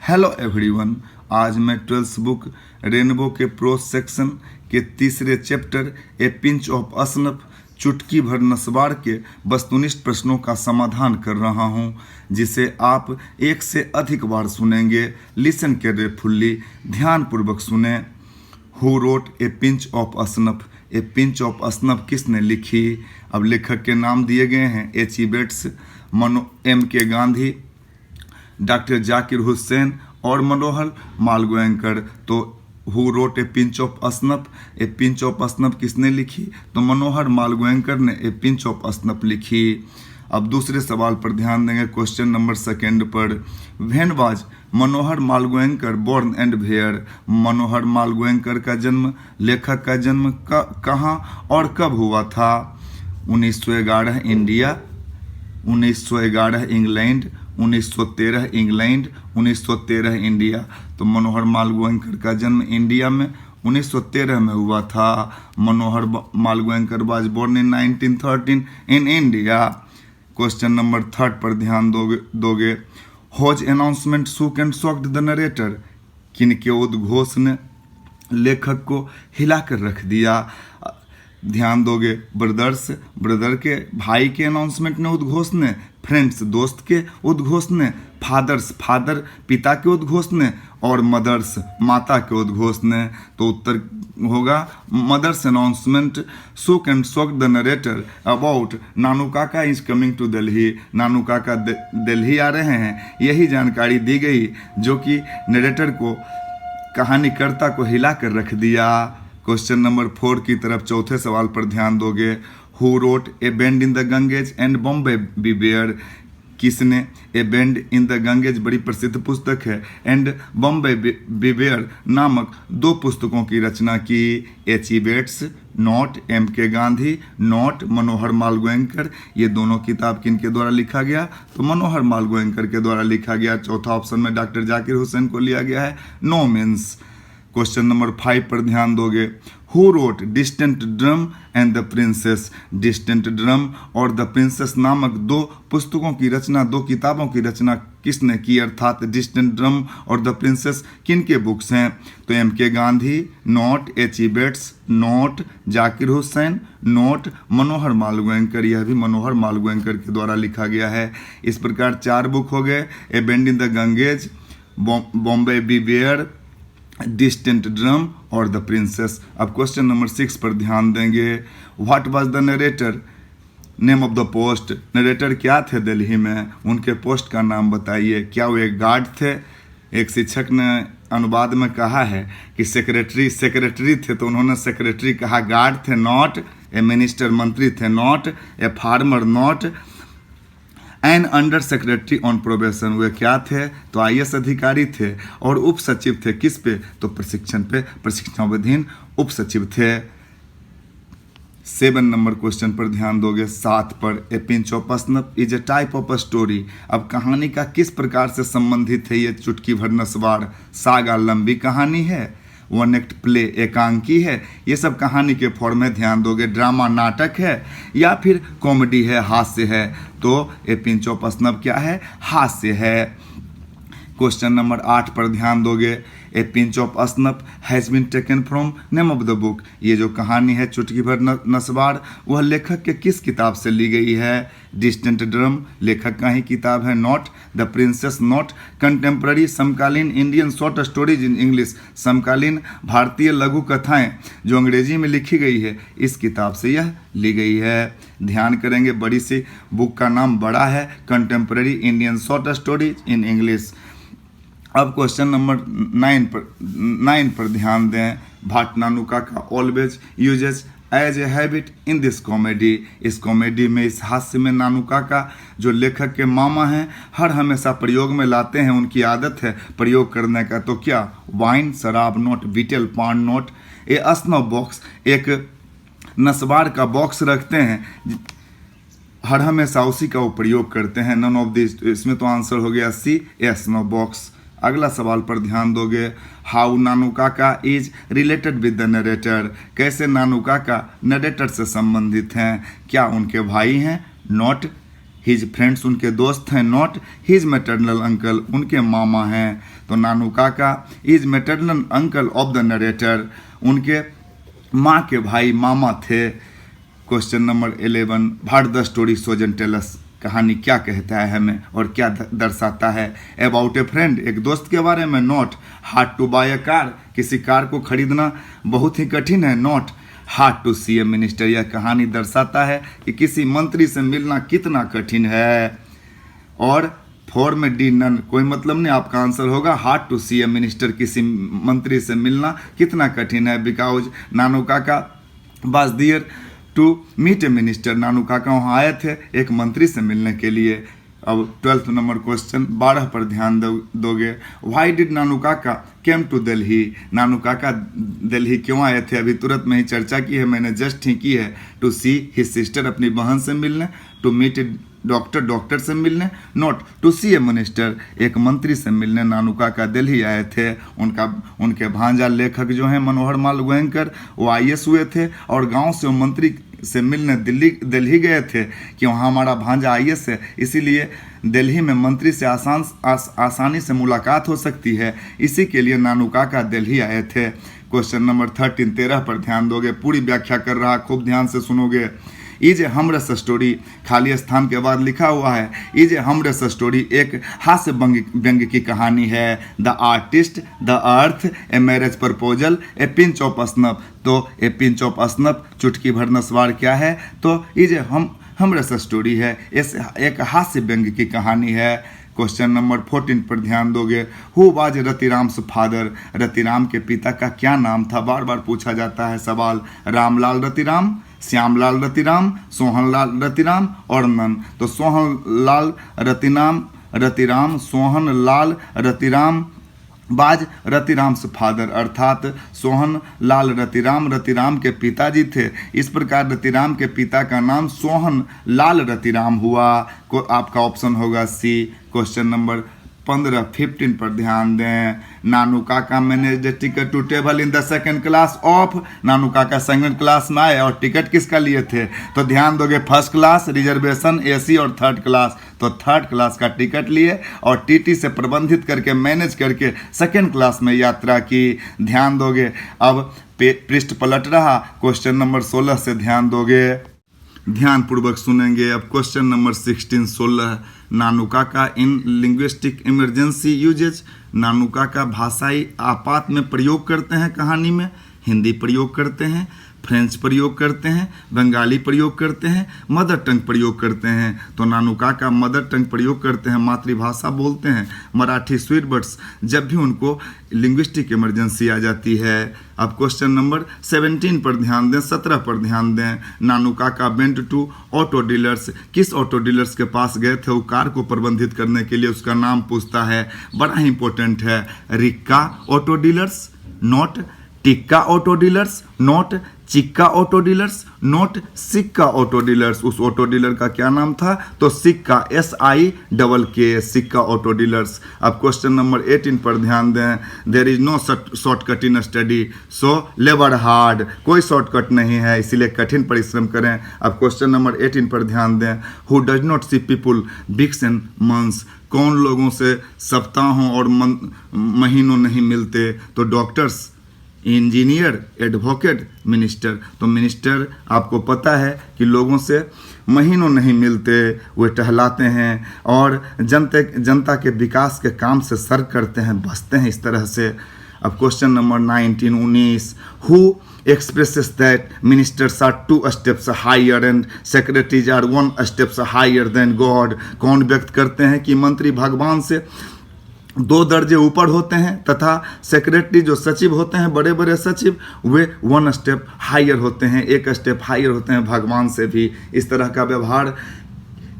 Hello everyone, आज मैं 12th book rainbow के प्रोज सेक्शन के तीसरे चैप्टर ए पिंच ऑफ असनफ चुटकी भर नस्वार के वस्तुनिष्ठ प्रश्नों का समाधान कर रहा हूं, जिसे आप एक से अधिक बार सुनेंगे। लिसन केयरफुल्ली, ध्यानपूर्वक सुने। Who wrote a pinch of snuff? A pinch of snuff किसने लिखी? अब लेखक के नाम दिए गए हैं H.E. Bates, M.K. Gandhi, doctor Zakir Hussain और मनोहर मालगोयंकर। तो who wrote a pinch of snuff? A pinch of snuff किसने लिखी? तो मनोहर मालगोयंकर ने ए पिंच ऑफ असनफ लिखी। अब दूसरे सवाल पर ध्यान देंगे, क्वेश्चन नंबर 2 पर। When was Manohar Malgonkar born and where? Manohar Malgonkar का जन्म, लेखक का जन्म कहाँ और कब हुआ था? 1911 इंडिया, 1911 इंग्लैंड, 1913 इंग्लैंड, 1913 इंडिया। तो मनोहर मालगोयंकर का जन्म इंडिया में 1913 में हुआ था। Manohar Malgonkar was born in 1913 in India. Question number 3 पर ध्यान दोगे। Whose announcement shook and shocked the narrator? किनके उद्घोष ने लेखक को हिलाकर रख दिया? ध्यान दोगे। ब्रदर के भाई के अनाउंसमेंट ने, उद्घोष ने। फ्रेंड्स दोस्त के उद्घोष ने। फादर पिता के उद्घोष ने। और मदर्स माता के उद्घोष ने। तो उत्तर होगा मदर्स अनाउंसमेंट शोक and shock the narrator about Nanu Kaka is coming to Delhi. Nanu Kaka Delhi आ रहे हैं, यही जानकारी दी गई, जो कि नरेटर को, कहानीकर्ता को हिला कर रख दिया। क्वेश्चन नंबर 4 की तरफ चौथे सवाल पर ध्यान दोगे। Who wrote A bend in the Ganges and Bombay beware? किसने ए बेंड इन द गंगेज बड़ी प्रसिद्ध पुस्तक है, एंड बॉम्बे बिवेयर नामक 2 पुस्तकों की रचना की? H.E. Bates, not M.K. Gandhi, not Manohar Malgonkar. ये दोनों किताब किनके द्वारा लिखा गया? तो मनोहर मालगोयंकर के द्वारा लिखा गया। चौथा ऑप्शन में डॉक्टर जाकिर हुसैन को लिया गया है। No means. क्वेश्चन नंबर 5 पर ध्यान दोगे। Who wrote distant drum and the princess? Distant drum और द प्रिंसेस नामक 2 पुस्तकों की रचना, 2 किताबों की रचना किसने की? अर्थात डिस्टेंट ड्रम और द प्रिंसेस किनके बुक्स हैं? तो M.K. Gandhi, not H.E. Bates, not Zakir Hussain, not Manohar Malgonkar. यह भी मनोहर मालगोयंकर के द्वारा लिखा गया है। इस प्रकार 4 बुक हो गए। A bend in the Ganges, Bombay beware, distant drum और द प्रिंसेस। अब क्वेश्चन नंबर 6 पर ध्यान देंगे। What was the narrator name of the post? Narrator क्या थे दिल्ली में? उनके पोस्ट का नाम बताइए। क्या वो एक गार्ड थे? एक शिक्षक ने अनुवाद में कहा है कि सेक्रेटरी थे, तो उन्होंने सेक्रेटरी कहा। गार्ड थे, नॉट। ए मिनिस्टर मंत्री थे, not. A farmer, not. An under secretary on probation, वे क्या थे? तो IAS अधिकारी थे। और उप सचिव थे किस पे? तो प्रशिक्षण पे, प्रशिक्षणाधीन उप सचिव थे। 7 नंबर क्वेश्चन पर ध्यान दोगे, 7 पर। A pinch of snuff is a type of a story? अब कहानी का किस प्रकार से संबंधित है ये चुटकी भर नस्वार? सागा लंबी कहानी है, वन एक्ट प्ले एकांकी है, ये सब कहानी के फॉर्म में ध्यान दोगे। ड्रामा नाटक है, या फिर कॉमेडी है, हास्य है? तो ए पिंच ऑफ असनफ क्या है? हास्य है। क्वेश्चन नंबर 8 पर ध्यान दोगे। A pinch of snuff has been taken from name of the book? ये जो कहानी है चुटकी भर नस्वार, वह लेखक के किस किताब से ली गई है? डिस्टेंट ड्रम लेखक का ही किताब है, not. The princes, not. Contemporary समकालीन Indian short stories in English, समकालीन भारतीय लघु कथाएं जो अंग्रेजी में लिखी गई है, इस किताब से यह ली गई है। ध्यान करेंगे, बड़ी सी बुक का नाम बड़ा है, contemporary Indian short stories in English. अब क्वेश्चन नंबर 9 पर ध्यान दें। Bhat Nanu Kaka always uses as a habit in this comedy? इस कॉमेडी में, इस हास्य में नानू काका जो लेखक के मामा हैं, हर हमेशा प्रयोग में लाते हैं, उनकी आदत है प्रयोग करने का। तो क्या? वाइन शराब, नोट। बीटल पान, नोट। ए स्नो बॉक्स, एक नस्वार का बॉक्स रखते हैं, हर हमेशा उसी का वो प्रयोग करते हैं। नन ऑफ दिस, इसमें तो आंसर हो गया C, ए स्नो बॉक्स। अगला सवाल पर ध्यान दोगे। How Nanu Kaka is related with the narrator? कैसे नानू काका नरेटर से संबंधित हैं? क्या उनके भाई हैं? नॉट। हिज फ्रेंड्स उनके दोस्त हैं, नॉट हिज मैटरनल अंकल उनके मामा हैं। तो Nanu Kaka is maternal uncle of the narrator, उनके माँ के भाई मामा थे। Question number 11, what the story shows and tell us, कहानी क्या कहता है हमें और क्या दर्शाता है। अबाउट ए फ्रेंड, एक दोस्त के बारे में। Not hard to buy a car, किसी कार को खरीदना बहुत ही कठिन है। Not hard to see a minister, यह कहानी दर्शाता है कि किसी मंत्री से मिलना कितना कठिन है। और 4 में डी नन, कोई मतलब नहीं, आपका आंसर होगा hard to see a minister, किसी मंत्री से मिलना कितना कठिन है। Because Nanu Kaka was there to meet a minister, Nanu Kaka वहाँ आए थे एक मंत्री से मिलने के लिए। अब 12th नंबर क्वेश्चन 12 पर ध्यान दोगे। व्हाई डिड नानू काका केम टू दिल्ली, नानू काका दिल्ली क्यों आए थे, अभी तुरंत में ही चर्चा की है मैंने, जस्ट ही की है। टू सी हिज सिस्टर, अपनी बहन से मिलने। To meet a doctor, doctor से मिलने। Not to see a minister, एक मंत्री से मिलने नानू काका दिल्ली आए थे। उनके भांजा लेखक जो हैं मनोहर माल गोयनकर, वो IAS हुए थे और गांव से वो मंत्री से मिलने दिल्ली गए थे कि वहाँ हमारा भांजा IAS है, इसीलिए दिल्ली में मंत्री से आसानी से मुलाकात हो सकती है, इसी के लिए नानू काका दिल्ली आए थे। क्वेश्चन नंबर 13 पर ध्यान दोगे, पूरी व्याख्या कर रहा, खूब ध्यान से सुनोगे। इज ए हमरस स्टोरी, खाली स्थान के बाद लिखा हुआ है इज ए हमरस स्टोरी, एक हास्य व्यंग्य की कहानी है। The artist, the earth, a marriage proposal, A pinch of snuff, तो ए पिंच ऑफ स्नफ चुटकी भर नस्वार क्या है, तो इज ए हमरस स्टोरी है, एक हास्य व्यंग्य की कहानी है। क्वेश्चन नंबर 14 पर ध्यान दोगे। हु वाज रतिराम्स फादर, रतिराम के पिता का क्या नाम था, बार बार पूछा जाता है सवाल। रामलाल रतिराम, श्यामलाल रतिराम, सोहनलाल रतिराम और नन, तो सोहनलाल रतिराम सोहनलाल रतिराम बाज रतिराम्स फादर, अर्थात सोहन लाल रतिराम के पिताजी थे। इस प्रकार रतिराम के पिता का नाम सोहन लाल रतिराम हुआ। को आपका ऑप्शन होगा सी। क्वेश्चन नंबर 15 पर ध्यान दें। Nanu Kaka manage the ticket to table in the second class of, Nanu Kaka second class में आए और टिकट किसका लिए थे, तो ध्यान दोगे फर्स्ट क्लास, रिजर्वेशन, AC और थर्ड क्लास, तो थर्ड क्लास का टिकट लिए और TT से प्रबंधित करके मैनेज करके सेकंड क्लास में यात्रा की। ध्यान दोगे। अब पृष्ठ पलट रहा, क्वेश्चन नंबर 16 से ध्यान दोगे, ध्यानपूर्वक सुनेंगे। अब क्वेश्चन नंबर 16 नानू काका इन लिंग्विस्टिक इमरजेंसी यूजेज, नानू काका भाषाई आपात में प्रयोग करते हैं कहानी में। हिंदी प्रयोग करते हैं, फ्रेंच प्रयोग करते हैं, बंगाली प्रयोग करते हैं, मदर टंग प्रयोग करते हैं। तो नानू काका मदर टंग प्रयोग करते हैं, मातृभाषा बोलते हैं, मराठी स्वीट वर्ड्स, जब भी उनको लिंग्विस्टिक इमरजेंसी आ जाती है। अब क्वेश्चन नंबर 17 पर ध्यान दें, 17 पर ध्यान दें। नानू काका वेंट टू ऑटो डीलर्स, किस ऑटो डीलर्स के पास गए थे, वो कार को प्रबंधित करने के लिए, उसका नाम पूछता है, बड़ा ही इंपॉर्टेंट है। Rikka auto dealers, not Tikka auto dealers, not Chikka auto dealers, not Sikka auto dealers. उस ऑटो डीलर का क्या नाम था, तो Sikka, SIKK, Sikka auto dealers. अब क्वेश्चन नंबर 18 पर ध्यान दें। There is no shortcut in study, so labour hard, कोई शॉर्टकट नहीं है, इसीलिए कठिन परिश्रम करें। अब क्वेश्चन नंबर 18 पर ध्यान दें। Who does not see people weeks and months, कौन लोगों से सप्ताहों और महीनों नहीं मिलते, तो डॉक्टर्स, इंजीनियर, एडवोकेट, मिनिस्टर। तो मिनिस्टर आपको पता है कि लोगों से महीनों नहीं मिलते, वे टहलाते हैं और जनता के विकास के काम से सर करते हैं, बसते हैं इस तरह से। अब question number 19 who expresses that ministers are 2 steps higher and secretaries are 1 steps higher than God, कौन व्यक्त करते हैं कि मंत्री भगवान से 2 दर्जे ऊपर होते हैं तथा सेक्रेटरी जो सचिव होते हैं, बड़े बड़े सचिव, वे 1 स्टेप हायर होते हैं, 1 स्टेप हायर होते हैं भगवान से भी। इस तरह का व्यवहार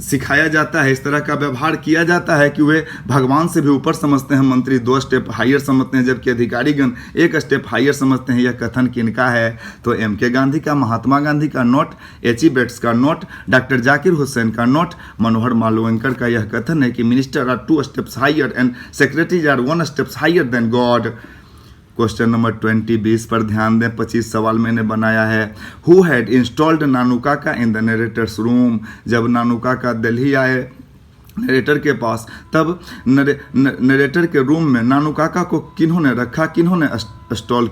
सिखाया जाता है, इस तरह का व्यवहार किया जाता है कि वे भगवान से भी ऊपर समझते हैं, मंत्री 2 स्टेप हायर समझते हैं, जबकि अधिकारीगण 1 स्टेप हायर समझते हैं। यह कथन किनका है, तो MK गांधी का, महात्मा गांधी का, नोट H.E. बेट्स का, नोट डॉक्टर जाकिर हुसैन का, नोट मनोहर मालवंकर का। यह कथन है कि minister are 2 steps higher and secretaries are 1 steps higher than God. Question number 20 पर ध्यान दें, 25 सवाल मैंने बनाया है। हु हैड इंस्टॉल्ड नानू काका इन द नरेटर्स रूम, जब नानू काका दिल्ली आए नरेटर के पास। तब नरेटर के रूम में नानू काका को किन्होंने रखा, किन्होंने इंस्टॉल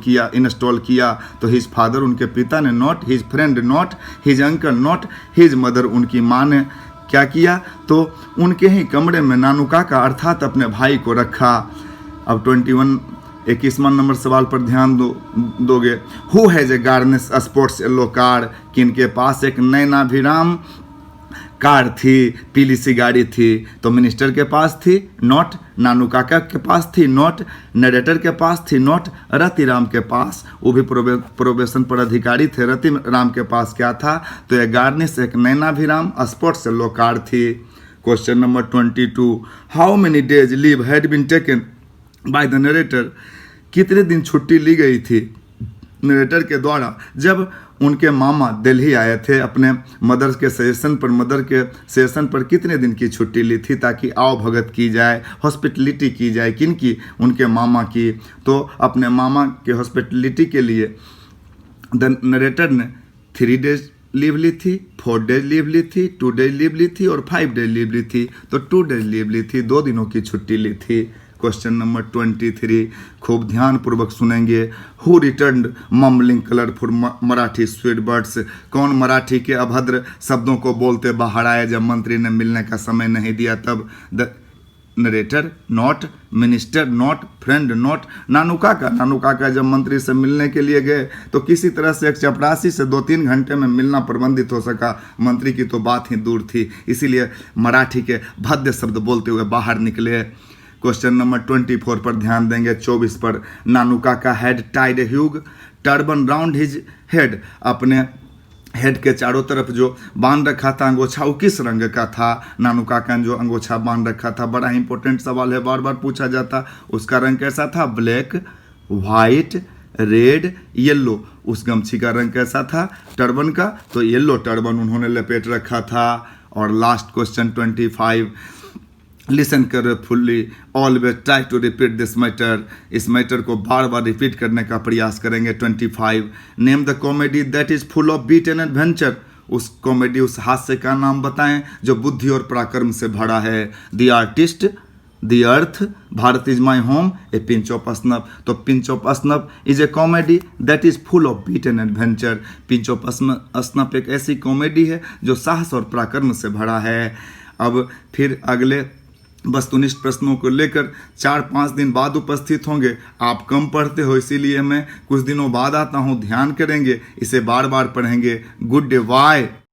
किया? तो हिज फादर, उनके पिता ने, not his friend, not his uncle, not his mother, उनकी माँ ने क्या किया? तो उनके ही कमरे में नानू काका अर्थात अपने भाई को रखा। अब 21वां नंबर सवाल पर ध्यान दोगे। Who has a garnet's sports yellow car? किनके पास एक नैनाभिराम कार थी, पीली सी गाड़ी थी? तो मिनिस्टर के पास थी, नॉट नानू काका के पास थी, नॉट नरेटर के पास थी, नॉट रतिराम के पास, वो भी प्रोबेशन पर अधिकारी थे। रतिराम के पास क्या था? तो ये गार्निश एक नैनाभिराम स्पोर्ट्स येलो कार थी। Question number 22, how many days leave had been taken by the narrator? कितने दिन छुट्टी ली गई थी नरेटर के द्वारा जब उनके मामा दिल्ली आए थे अपने मदर के सजेशन पर कितने दिन की छुट्टी ली थी ताकि आओ भगत की जाए, हॉस्पिटलिटी की जाए? किनकी? उनके मामा की। तो अपने मामा के हॉस्पिटलिटी के लिए द नरेटर ने 3 डेज लीव ली थी, 4 डेज लीव ली थी, 2 डेज लीव ली थी और 5 डेज लीव ली थी। तो 2 डेज लीव ली थी, 2 दिनों की छुट्टी ली थी। क्वेश्चन नंबर 23, खूब ध्यानपूर्वक सुनेंगे। Who return mumbling colourful Marathi sweet words? कौन मराठी के अभद्र शब्दों को बोलते बाहर आए जब मंत्री ने मिलने का समय नहीं दिया? तब the narrator, not minister, not friend, not Nanu Kaka. Nanu काका जब मंत्री से मिलने के लिए गए तो किसी तरह से एक चपरासी से 2-3 घंटे में मिलना प्रबंधित हो सका, मंत्री की तो बात ही दूर थी, इसीलिए मराठी के भद्य शब्द बोलते हुए बाहर निकले। क्वेश्चन नंबर 24 पर ध्यान देंगे। 24 पर, Nanu Kaka had tied huge turban round his head? अपने हेड के चारों तरफ जो बांध रखा था अंगोछा, वो किस रंग का था? नानू काका ने जो अंगोछा बांध रखा था, बड़ा इंपॉर्टेंट सवाल है, बार बार पूछा जाता। उसका रंग कैसा था? Black, white, red, yellow. उस गमछी का रंग कैसा था टर्बन का? तो येलो टर्बन उन्होंने लपेट रखा था। और last question 25, listen carefully, always try to repeat this matter. इस मैटर को बार बार रिपीट करने का प्रयास करेंगे। 25, name the comedy that is full of beat and adventure. उस कॉमेडी, उस हास्य का नाम बताएं जो बुद्धि और पराक्रम से भरा है। The artist, the earth, Bharat is my home, a pinch of snuff. तो pinch of snuff is a comedy that is full of beat and adventure. Pinch of snuff एक ऐसी कॉमेडी है जो साहस और पराक्रम से भरा है। अब फिर अगले वस्तुनिष्ठ प्रश्नों को लेकर 4-5 दिन बाद उपस्थित होंगे। आप कम पढ़ते हो इसीलिए मैं कुछ दिनों बाद आता हूं, ध्यान करेंगे, इसे बार बार पढ़ेंगे। Good day, bye.